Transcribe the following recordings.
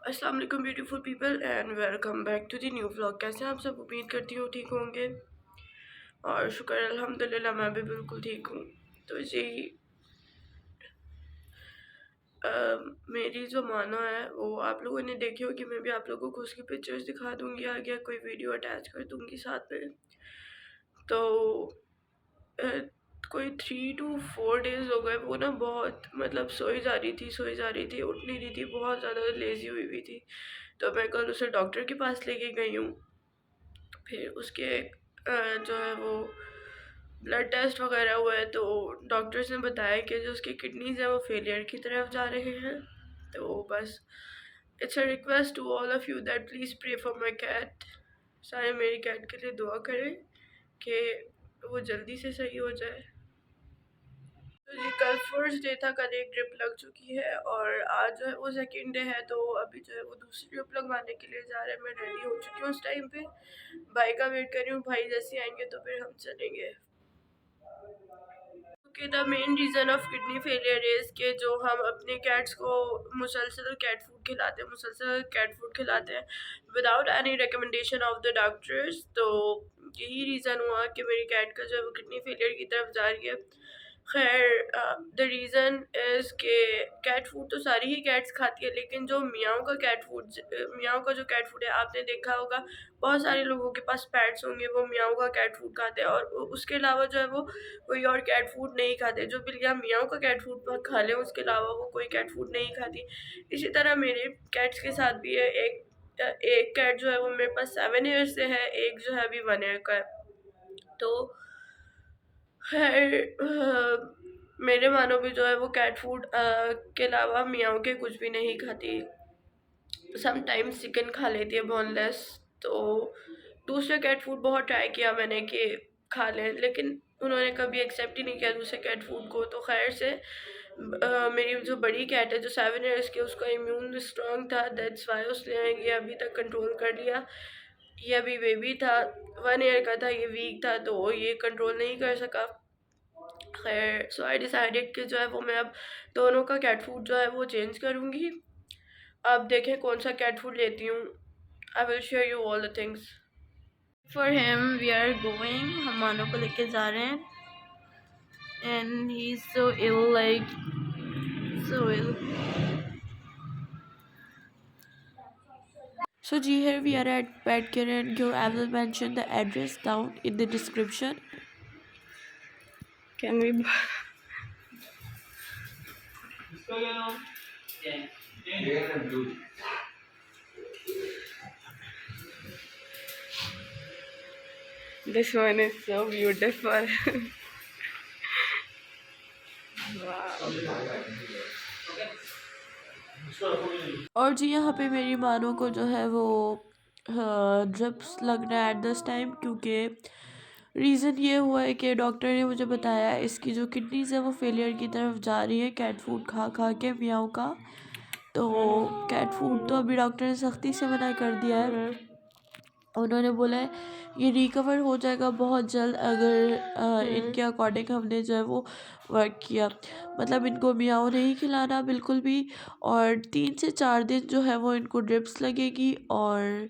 अस्सलाम वालेकुम beautiful people and welcome back to the new vlog. कैसे हैं आप सब? उम्मीद करती हूँ ठीक होंगे और शुक्र अल्हम्दुलिल्लाह मैं भी बिल्कुल ठीक हूँ। तो जी मेरी जो मानो है वो आप लोगों ने देखी होगी, मैं भी आप लोगों को उसकी पिक्चर्स दिखा दूँगी, आगे कोई वीडियो अटैच कर दूँगी साथ में। तो अ, कोई 3 to 4 डेज़ हो गए, वो ना बहुत मतलब सोई जा रही थी, उठ नहीं रही थी, बहुत ज़्यादा लेज़ी हुई हुई थी। तो मैं कल उसे डॉक्टर के पास लेके गई हूँ। फिर उसके जो है वो ब्लड टेस्ट वगैरह हुआ है, तो डॉक्टर्स ने बताया कि जो उसकी किडनीज है वो फेलियर की तरफ जा रहे हैं। तो बस it's a request to all of you that please pray for my cat. सारे मेरी कैट के लिए दुआ करें कि वो जल्दी से सही हो जाए। तो जी कल फर्स्ट डे था, कल एक ड्रिप लग चुकी है और आज जो है वो सेकेंड डे है। तो अभी जो है वो दूसरी ड्रिप लगवाने के लिए जा रहे हैं। मैं रेडी हो चुकी हूँ उस टाइम पे, भाई का वेट कर रही हूँ, भाई जैसे आएंगे तो फिर हम चलेंगे। क्योंकि the main reason of kidney failure is कि जो हम अपने कैट्स को मुसलसल कैट फूड खिलाते हैं, मुसलसल कैट फूड खिलाते हैं without any recommendation of the doctors. तो यही रीज़न हुआ कि मेरी कैट का जो है वो किडनी फेलियर की तरफ जा रही है। खैर द रीज़न इज़ के कैट फूड तो सारी ही कैट्स खाती है, लेकिन जो मियाओ का कैट फूड, मियाओ का जो कैट फूड है आपने देखा होगा, बहुत सारे लोगों के पास पेट्स होंगे वो मियाओ का कैट फूड खाते हैं और उसके अलावा जो है वो कोई और कैट फूड नहीं खाते। जो बिल्लियाँ मियाओ का कैट फूड खा लें उसके अलावा वो कोई कैट फूड नहीं खाती। इसी तरह मेरे कैट्स के साथ भी है। एक कैट जो है वो मेरे पास 7 ईयर्स से है, एक जो है अभी 1 ईयर का है। तो खैर मेरे मानो भी जो है वो कैट फूड के अलावा मियाओ के कुछ भी नहीं खाती। समटाइम्स चिकन खा लेती है बोनलेस। तो दूसरे कैट फूड बहुत ट्राई किया मैंने कि खा लें, लेकिन उन्होंने कभी एक्सेप्ट ही नहीं किया दूसरे कैट फूड को। तो खैर से मेरी जो बड़ी कैट है जो 7 ईयर्स की, उसका इम्यून स्ट्रॉन्ग था, दैट्स वाई उसने ये अभी तक कंट्रोल कर लिया। ये अभी बेबी था, 1 ईयर का था, ये वीक था तो ये कंट्रोल नहीं कर सका। खैर सो आई डिसाइडेड कि जो है वो मैं अब दोनों का कैट फूड जो है वो चेंज करूँगी। अब देखें कौन सा कैट फूड लेती हूँ। I will share you all the things. For him we are going, हम मानो को लेके जा रहे हैं and he is so ill, like so ill. So G, here we are at Pet Care and Cure. I will mention the address down in the description. Can we? This one is so beautiful. Wow. और जी यहाँ पे मेरी मानो को जो है वो drips लग रहा है एट दिस टाइम, क्योंकि रीज़न ये हुआ है कि डॉक्टर ने मुझे बताया इसकी जो किडनीज है वो फेलियर की तरफ जा रही है कैट फूड खा खा के मियाओ का। तो कैट फूड तो अभी डॉक्टर ने सख्ती से मना कर दिया है। उन्होंने बोला है ये रिकवर हो जाएगा बहुत जल्द अगर इनके अकॉर्डिंग हमने जो है वो वर्क किया। मतलब इनको मियाओ नहीं खिलाना बिल्कुल भी, और 3 से 4 दिन जो है वो इनको ड्रिप्स लगेगी और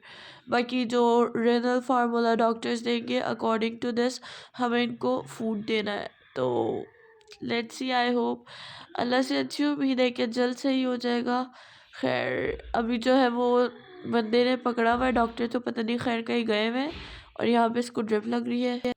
बाकी जो रेनल फार्मूला डॉक्टर्स देंगे अकॉर्डिंग टू दिस हमें इनको फूड देना है। तो लेट्स सी, आई होप अल्लाह से अच्छी उम्मीद है कि जल्द सही हो जाएगा। खैर अभी जो है वो बंदे ने पकड़ा हुआ है, डॉक्टर तो पता नहीं खैर कहीं गए हुए हैं और यहाँ पे इसको ड्रिप लग रही है।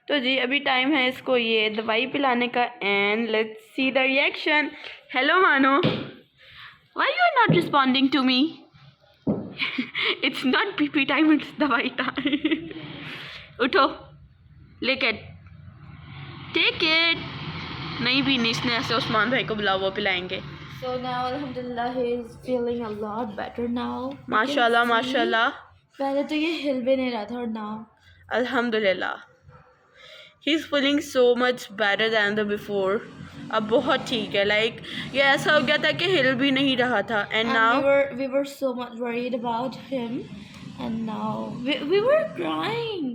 तो जी अभी टाइम है इसको ये दवाई पिलाने का and let's see the reaction. Hello Mano, why you are not responding to me? It's not pee pee time, it's दवाई टाइम। उठो, लेके टेक इट। नहीं पीनी इसने, ऐसे उस्मान भाई को बुलाओ, वो पिलाएंगे. So now alhamdulillah he is feeling a lot better now. माशाल्लाह माशाल्लाह. पहले तो ये हिल भी नहीं रहा था और now अल्हम्दुलिल्लाह. He's feeling so much better than the before. अब बहुत ठीक है. Like ये ऐसा हो गया था कि हिल भी नहीं रहा था. And now we were so much worried about him, and now we were crying.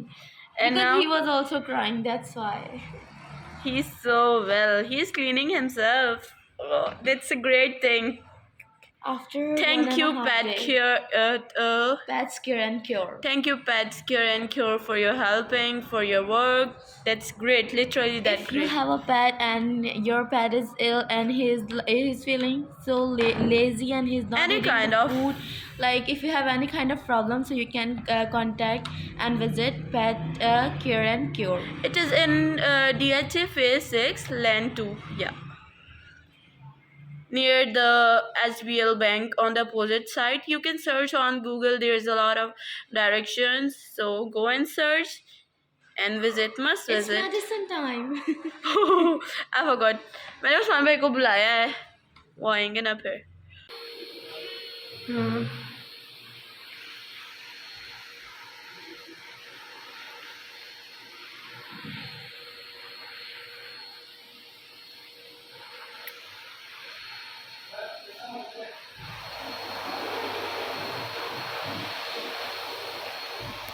And because now he was also crying, that's why. He's so well. He's cleaning himself. Oh, that's a great thing. After Thank you, Pet Cure. Pets Cure and Cure. Thank you, Pets Cure and Cure, for your helping, for your work. That's great. Literally, that's If great. you have a pet and your pet is ill and he's feeling so lazy and he's not Any eating kind the of food, like if you have any kind of problem, so you can contact and visit Pet Cure and Cure. It is in DHA Phase 6, Land 2. Yeah. Near the SBL bank on the opposite side. You can search on Google. There's a lot of directions. So go and search and visit. Must visit. It's medicine time. I forgot. मैंने उस्मान भाई को बुलाया है. वो आएंगे ना फिर.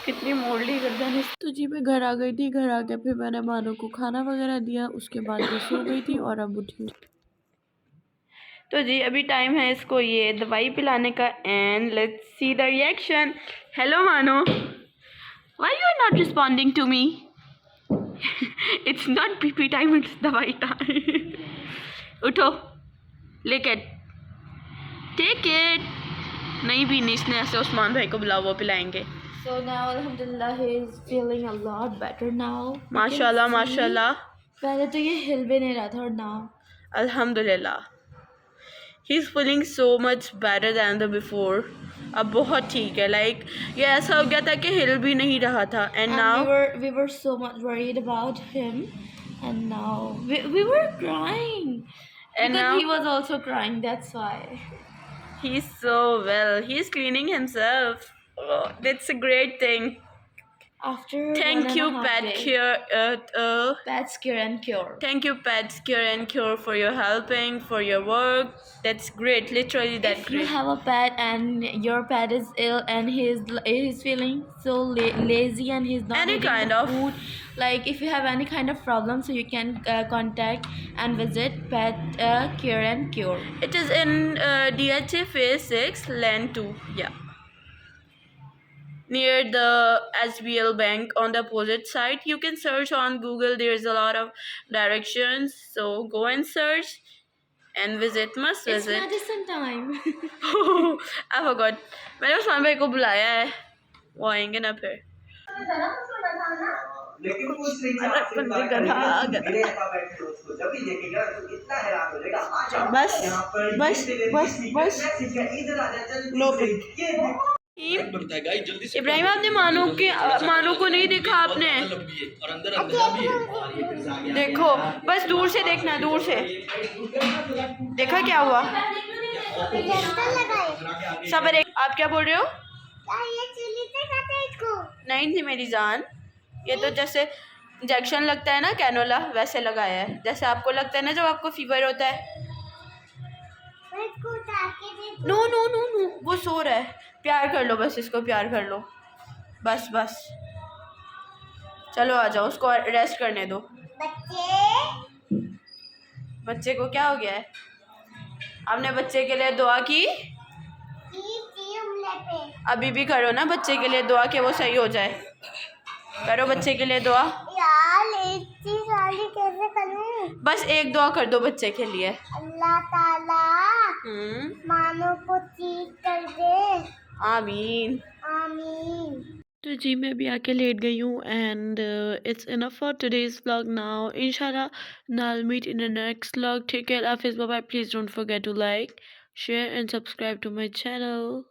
कितनी मोड़ली गर्दन है. तो जी मैं घर आ गई थी. घर आके फिर मैंने मानो को खाना वगैरह दिया. उसके बाद वो सो गई थी और अब उठी. तो जी अभी टाइम है इसको ये दवाई पिलाने का. And let's see the reaction. Hello Mano, why you are not responding to me? It's not pee pee time, it's दवाई टाइम. उठो, लेक इट, टेक इट. नहीं पीनी इसने, ऐसे उस्मान भाई को बुलाओ, वो पिलाएंगे. So now alhamdulillah he is feeling a lot better now. माशाल्लाह माशाल्लाह. पहले तो ये हिल भी नहीं रहा था और now अल्हम्दुलिल्लाह. He's feeling so much better than the before. अब बहुत ठीक है. Like ये ऐसा हो गया था कि हिल भी नहीं रहा था. And now we were so much worried about him, and now we were crying. And because now he was also crying, that's why. He's so well. He's cleaning himself. Oh, that's a great thing. After Thank you, Pet Cure. Pets Cure and Cure. Thank you, Pets Cure and Cure, for your helping, for your work. That's great. Literally, that's great. If you have a pet and your pet is ill and he's feeling so lazy and he's not Any eating kind the of food, like if you have any kind of problem, so you can contact and visit Pet Cure and Cure. It is in DHA Phase 6, Land 2. Yeah. Near the SBL bank on the opposite side. You can search on Google. There's a lot of directions. So go and search and visit. Must visit. It's medicine time. I forgot. मैंने उस्मान भाई को बुलाया है. वो आएंगे ना फिर. बस बस बस बस लो. इब्राहिम आपने मानो को नहीं देखा आपने? देखो, बस दूर से देखना, दूर से देखा क्या हुआ. सबर. आप क्या बोल रहे हो? नहीं थी मेरी जान, ये तो जैसे इंजेक्शन लगता है ना कैनोला, वैसे लगाया है. जैसे आपको लगता है ना जब आपको फीवर होता है. नो नो नो नो, वो सो रहा है. प्यार कर लो बस, इसको प्यार कर लो. बस बस चलो आ जाओ, उसको रेस्ट करने दो. बच्चे को क्या हो गया है? आपने बच्चे के लिए दुआ की? अभी भी करो ना बच्चे के लिए दुआ कि वो सही हो जाए. करो बच्चे के लिए दुआ. कैसे करूं? बस एक दुआ कर दो बच्चे के लिए. अल्लाह ताला मानो को ठीक कर दे. आमीन आमीन. तो जी मैं भी आके लेट गई हूँ. And it's enough for today's vlog now. इंशाल्लाह I'll meet in the next vlog. Take care. Hafiz. Bye bye. Please don't forget to like, share and subscribe to my channel.